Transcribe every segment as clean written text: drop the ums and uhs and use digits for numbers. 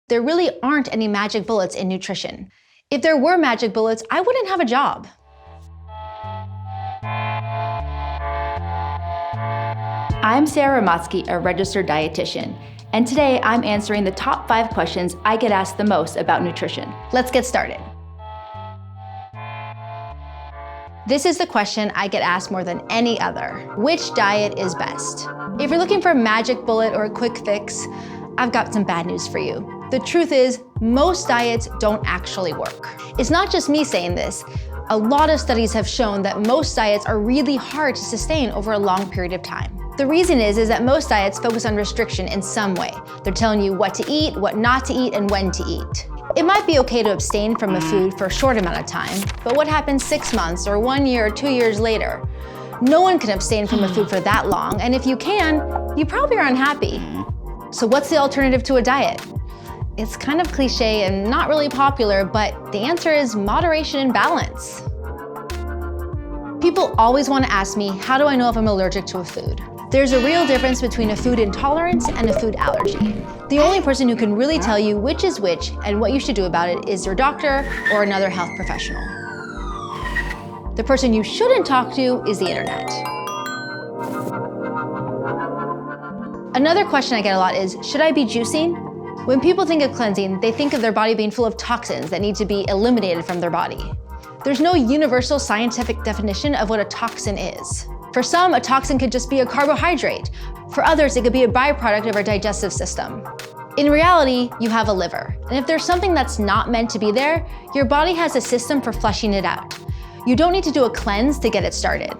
There really aren't any magic bullets in nutrition. If there were magic bullets, I wouldn't have a job. I'm Sarah Romotsky, a registered dietitian, and today I'm answering the top 5 questions I get asked the most about nutrition. Let's get started. This is the question I get asked more than any other. Which diet is best? If you're looking for a magic bullet or a quick fix, I've got some bad news for you. The truth is, most diets don't actually work. It's not just me saying this. A lot of studies have shown that most diets are really hard to sustain over a long period of time. The reason is that most diets focus on restriction in some way. They're telling you what to eat, what not to eat, and when to eat. It might be okay to abstain from a food for a short amount of time, but what happens 6 months or 1 year or 2 years later? No one can abstain from a food for that long, and if you can, you probably are unhappy. So what's the alternative to a diet? It's kind of cliche and not really popular, but the answer is moderation and balance. People always want to ask me, how do I know if I'm allergic to a food? There's a real difference between a food intolerance and a food allergy. The only person who can really tell you which is which and what you should do about it is your doctor or another health professional. The person you shouldn't talk to is the internet. Another question I get a lot is, should I be juicing? When people think of cleansing, they think of their body being full of toxins that need to be eliminated from their body. There's no universal scientific definition of what a toxin is. For some, a toxin could just be a carbohydrate. For others, it could be a byproduct of our digestive system. In reality, you have a liver. And if there's something that's not meant to be there, your body has a system for flushing it out. You don't need to do a cleanse to get it started.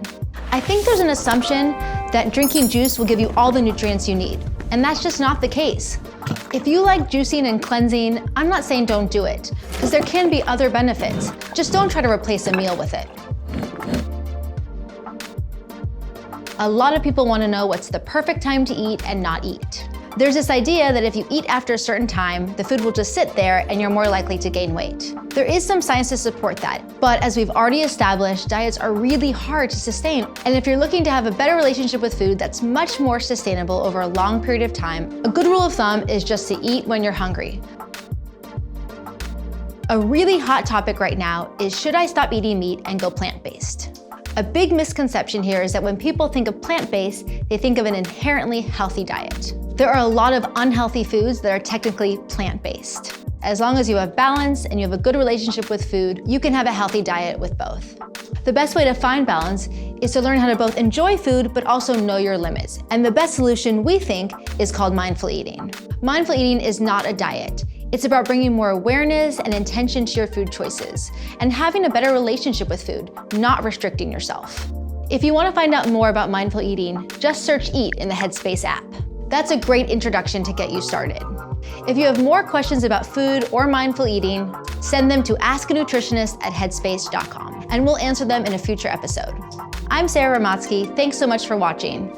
I think there's an assumption that drinking juice will give you all the nutrients you need. And that's just not the case. If you like juicing and cleansing, I'm not saying don't do it, because there can be other benefits. Just don't try to replace a meal with it. A lot of people want to know what's the perfect time to eat and not eat. There's this idea that if you eat after a certain time, the food will just sit there and you're more likely to gain weight. There is some science to support that, but as we've already established, diets are really hard to sustain. And if you're looking to have a better relationship with food that's much more sustainable over a long period of time, a good rule of thumb is just to eat when you're hungry. A really hot topic right now is, should I stop eating meat and go plant-based? A big misconception here is that when people think of plant-based, they think of an inherently healthy diet. There are a lot of unhealthy foods that are technically plant-based. As long as you have balance and you have a good relationship with food, you can have a healthy diet with both. The best way to find balance is to learn how to both enjoy food but also know your limits. And the best solution, we think, is called mindful eating. Mindful eating is not a diet. It's about bringing more awareness and intention to your food choices and having a better relationship with food, not restricting yourself. If you want to find out more about mindful eating, just search Eat in the Headspace app. That's a great introduction to get you started. If you have more questions about food or mindful eating, send them to askanutritionist@headspace.com and we'll answer them in a future episode. I'm Sarah Romotsky. Thanks so much for watching.